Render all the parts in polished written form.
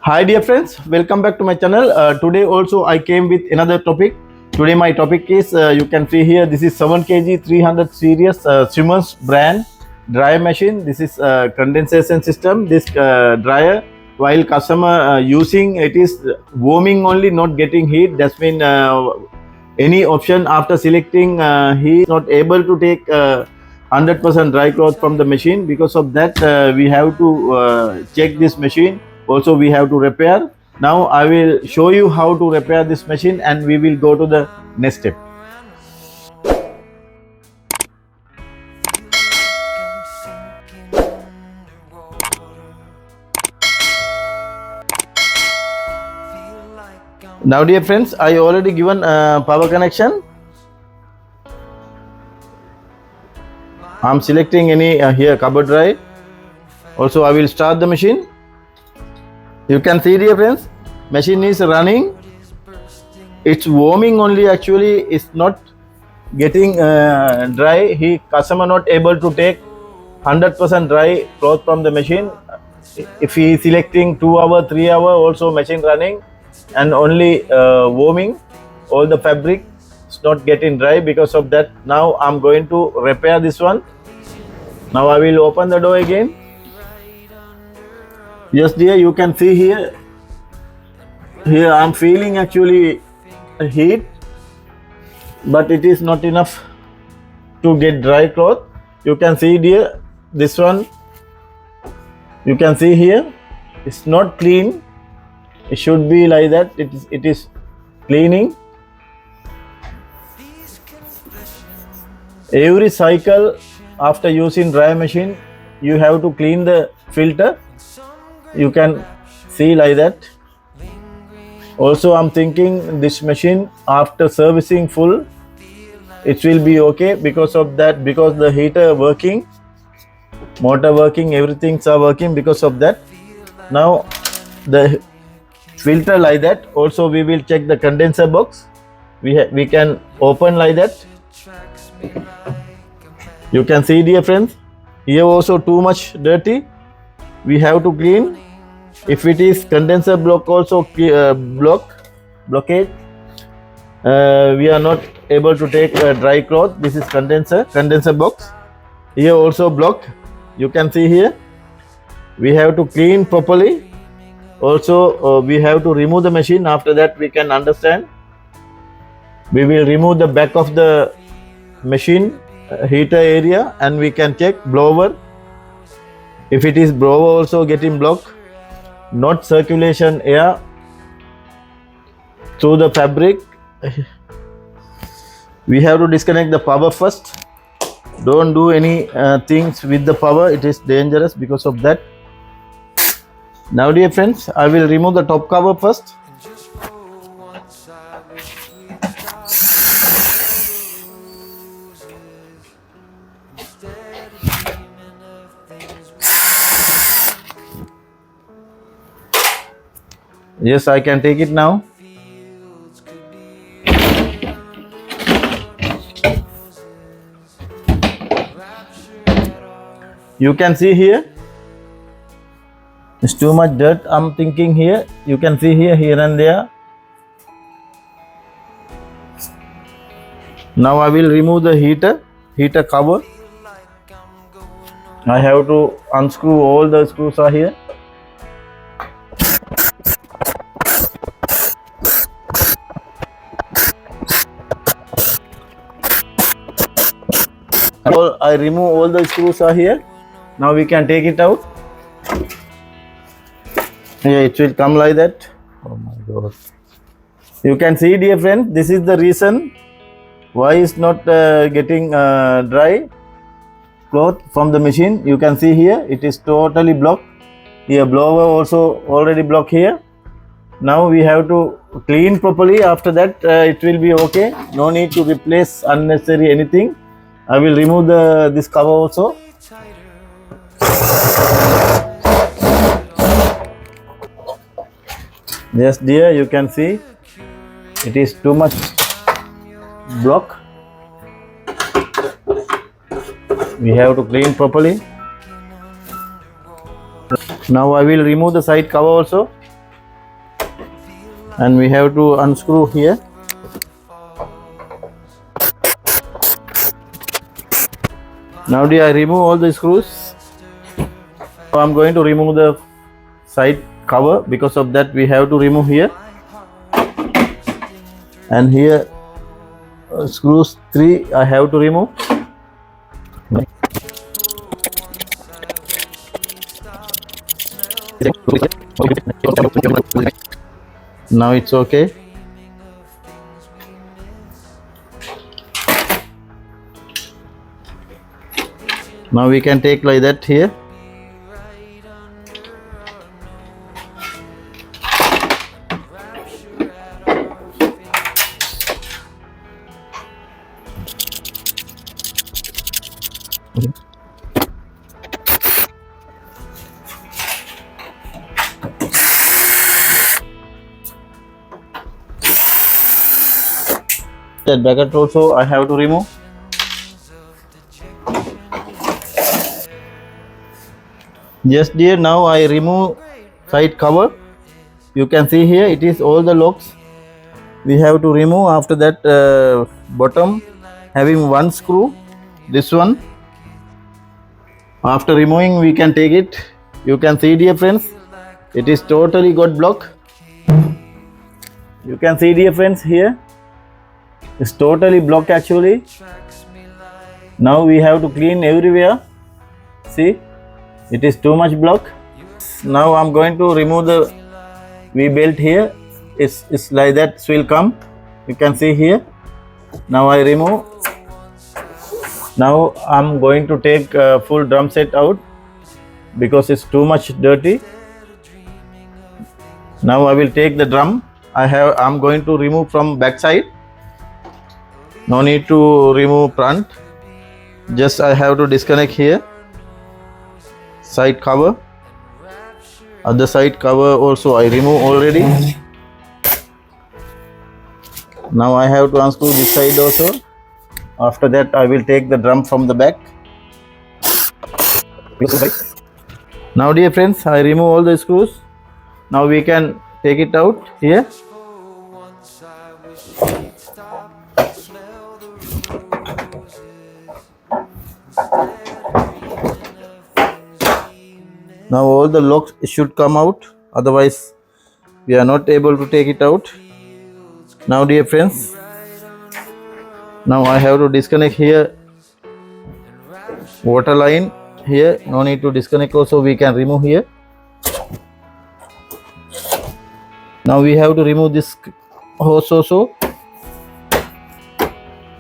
Hi dear friends, welcome back to my channel. Today also I came with another topic. Today my topic is you can see here, this is 7kg 300 series Siemens brand dryer machine. This is condensation system. This dryer, while customer using it, is warming only, not getting heat. That's mean any option after selecting he is not able to take 100% dry cloth from the machine. Because of that we have to check this machine. Also we have to repair. Now I will show you how to repair this machine and we will go to the next step. Now dear friends, I already given power connection. I'm selecting any here cupboard dry. Also I will start the machine. You can see dear friends, machine is running. It's warming only, actually it's not getting dry. Customer not able to take 100% dry cloth from the machine. If he is selecting 2 hour 3 hour, also machine running and only warming, all the fabric is not getting dry. Because of that, now I'm going to repair this one. Now I will open the door again. Yes dear, you can see here I'm feeling actually heat, but it is not enough to get dry cloth. You can see dear, this one you can see here, it's not clean. It should be like that. It is cleaning. Every cycle after using dryer machine, you have to clean the filter. You can see like that. Also I'm thinking this machine after servicing full, it will be okay. Because of that, because the heater working, motor working, everything's are working. Because of that, now the filter like that. Also we will check the condenser box. We can open like that. You can see dear friends, here also too much dirty. We have to clean. If it is condenser block, also blockage, we are not able to take dry cloth. This is condenser box. Here also block. You can see here, we have to clean properly. Also we have to remove the machine. After that we can understand. We will remove the back of the machine heater area and we can check blower. If it is blower also getting blocked, not circulation air through the fabric. We have to disconnect the power first. Don't do any things with the power, it is dangerous. Because of that, now dear friends, I will remove the top cover first. Yes, I can take it now. You can see here, it's too much dirt. I'm thinking here, you can see here and there. Now I will remove the heater cover. I have to unscrew all the screws are here. I remove all the screws are here. Now we can take it out. Yeah, it will come like that. Oh my god. You can see dear friend, this is the reason why it's not getting dry cloth from the machine. You can see here, it is totally blocked. Here blower also already blocked here. Now we have to clean properly. After that it will be okay. No need to replace unnecessary anything. I will remove this cover also. Yes dear, you can see it is too much block. We have to clean properly. Now I will remove the side cover also. and we have to unscrew here. Now I remove all the screws. So I'm going to remove the side cover. Because of that we have to remove here, and here screws 3 I have to remove. Now it's okay. Now we can take like that here. That bracket also I have to remove. Just dear, now I remove side cover. You can see here it is all the locks we have to remove. After that bottom having one screw, this one. After removing we can take it. You can see dear friends, it is totally got block. You can see dear friends here, it's totally blocked actually. Now we have to clean everywhere. See, it is too much block. Now I'm going to remove the V-belt here. It's like that will come. You can see here. Now I remove. Now I'm going to take full drum set out because it's too much dirty. Now I will take the drum. I'm going to remove from back side. No need to remove front. Just I have to disconnect here. Side cover. Other side cover also I remove already. Now I have to unscrew this side also. After that I will take the drum from the back. Now dear friends, I remove all the screws. Now we can take it out here. Now all the locks should come out, otherwise we are not able to take it out. Now dear friends, now I have to disconnect here water line here. No need to disconnect also, we can remove here. Now we have to remove this hose also.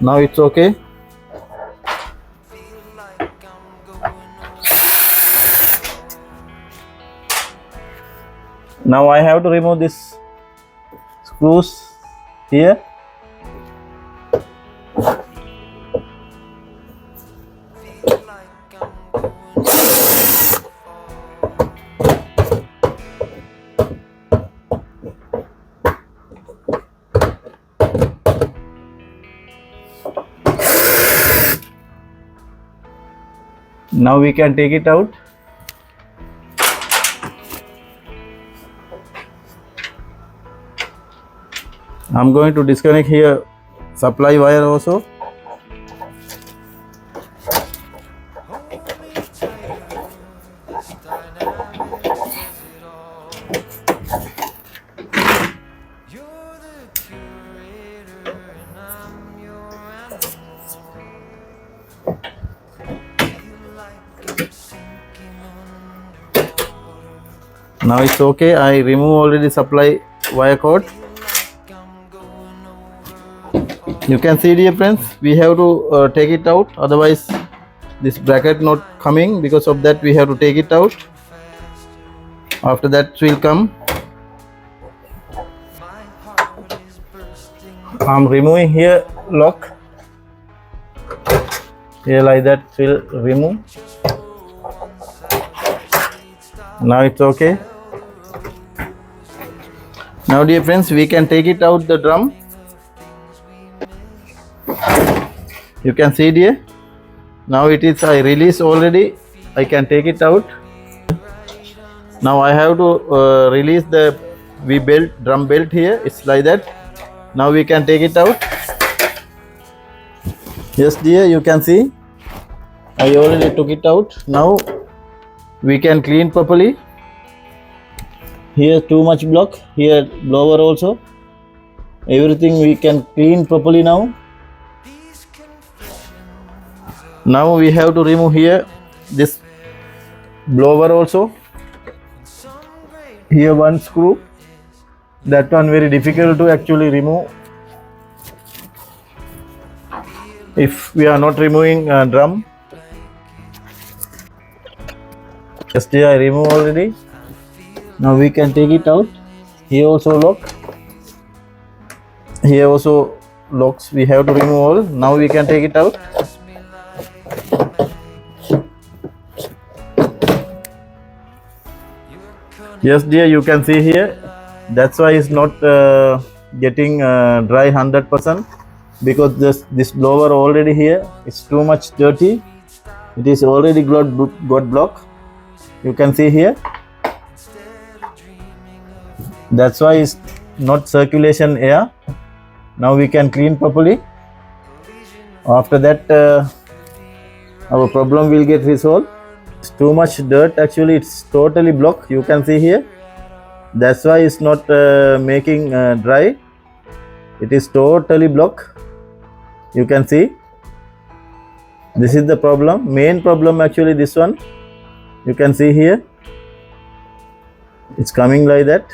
Now it's okay. Now I have to remove this screws here. Now we can take it out. I'm going to disconnect here supply wire also. Now it's okay. I remove already supply wire cord. You can see dear friends, we have to take it out, otherwise this bracket not coming. Because of that we have to take it out. After that will come. I'm removing here lock. Here like that will remove. Now it's okay. Now dear friends, we can take it out the drum. You can see dear. Now it is I release already. I can take it out. Now I have to release the we built drum belt here. It's like that. Now we can take it out. Yes dear, you can see I already took it out. Now we can clean properly. Here too much block, here blower also. Everything we can clean properly now. Now we have to remove here this blower also. Here one screw. That one very difficult to actually remove. If we are not removing drum. Just here I remove already. Now we can take it out. Here also lock. Here also locks. We have to remove all. Now we can take it out. Yes dear, you can see here. That's why it's not getting dry 100%, because this blower already here is too much dirty. It is already got block. You can see here. That's why it's not circulation air. Now we can clean properly. After that our problem will get resolved. It's too much dirt, actually it's totally blocked. You can see here. That's why it's not making dry. It is totally blocked. You can see. This is the problem, main problem actually, this one. You can see here. It's coming like that.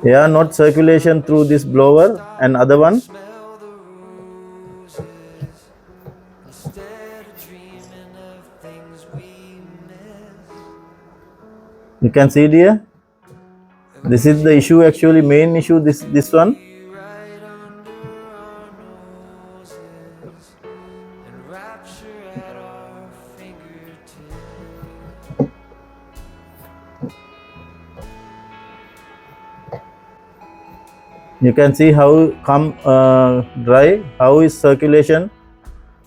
Air not circulation through this blower, and other one. You can see dear. This is the issue actually, main issue, this one. You can see how come dry, how is circulation.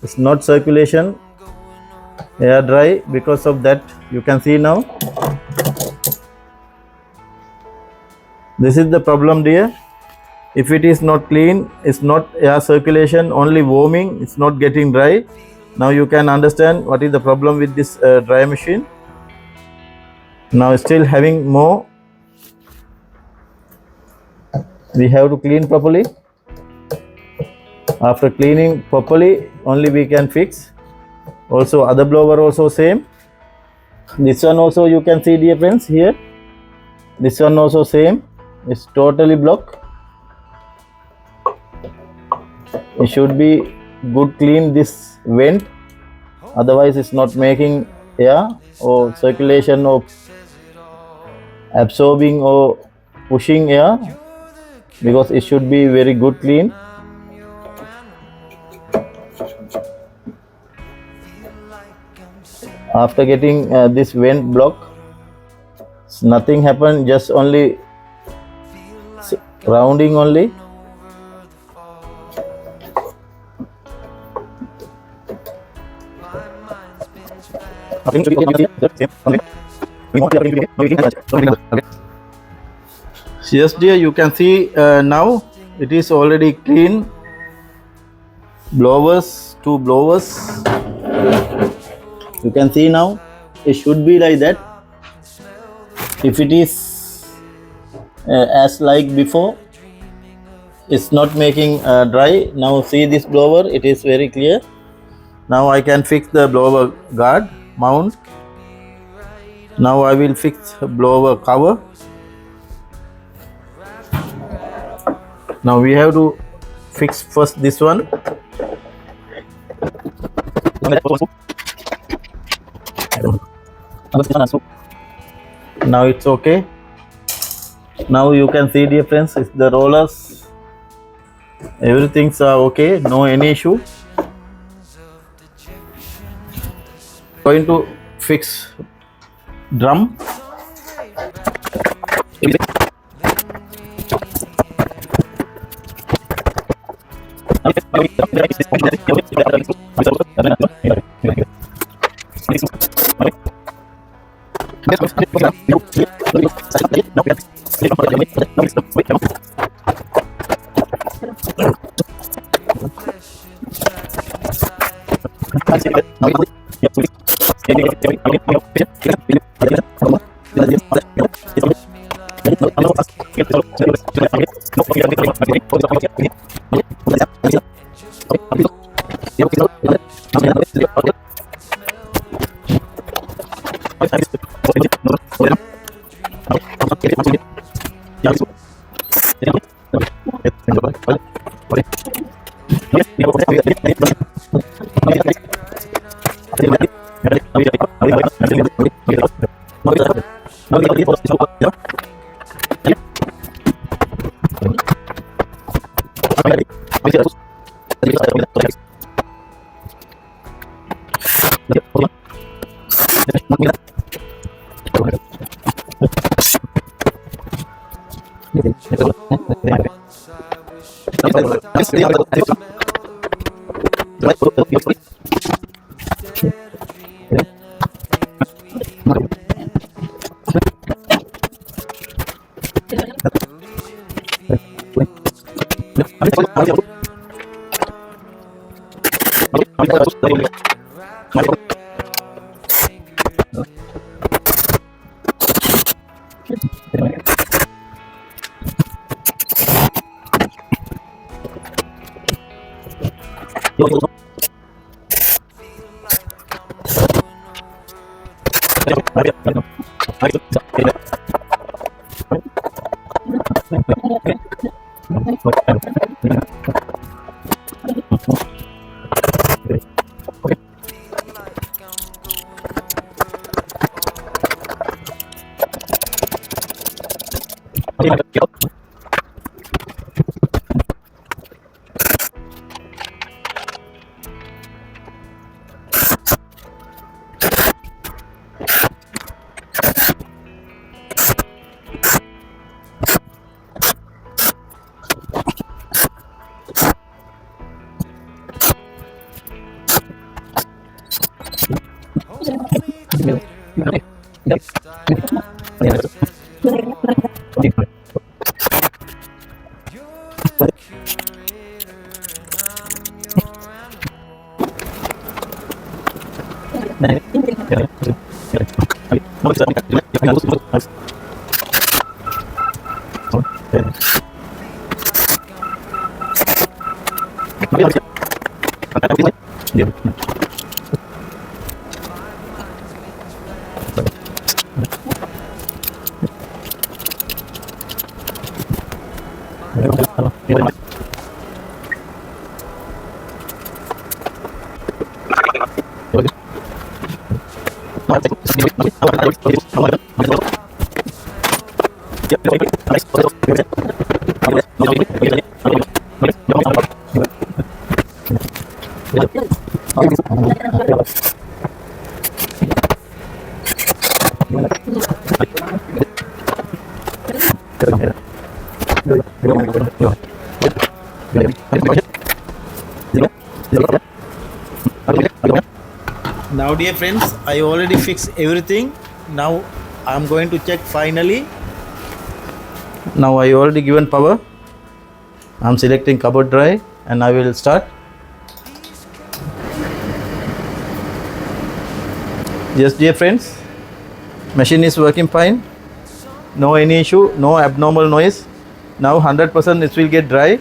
It's not circulation, air dry, because of that. You can see now. This is the problem dear. If it is not clean, it's not air circulation, only warming, it's not getting dry. Now you can understand what is the problem with this dry machine. Now still having more. We have to clean properly. After cleaning properly, only we can fix. Also other blower also same. This one also you can see dear friends here. This one also same. It's totally blocked. It should be good clean this vent. Otherwise it's not making air or circulation or absorbing or pushing air, because it should be very good clean. After getting this vent block, nothing happened, just only rounding only. Yes dear, you can see now it is already clean. Blowers, two blowers. You can see now it should be like that. If it is as like before, it's not making dry. Now see this blower, it is very clear. Now I can fix the blower guard mount. Now I will fix blower cover. Now we have to fix first this one. Now it's okay. Now you can see dear friends, it's the rollers, everything's okay, no any issue. Going to fix drum. Now dear friends, I already fixed everything. Now I'm going to check finally. Now I already given power. I'm selecting cupboard dry and I will start. Yes dear friends, machine is working fine. No any issue, no abnormal noise. Now 100% it will get dry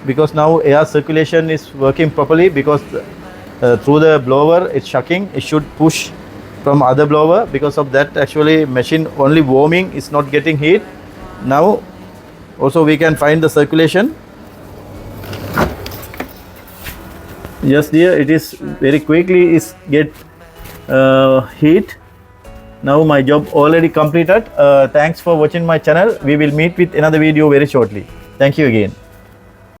because now air circulation is working properly because through the blower it's sucking. It should push from other blower. Because of that actually machine only warming is not getting heat. Now also we can find the circulation. Yes dear, it is very quickly is get heat. Now my job already completed. Thanks for watching my channel. We will meet with another video very shortly. Thank you again.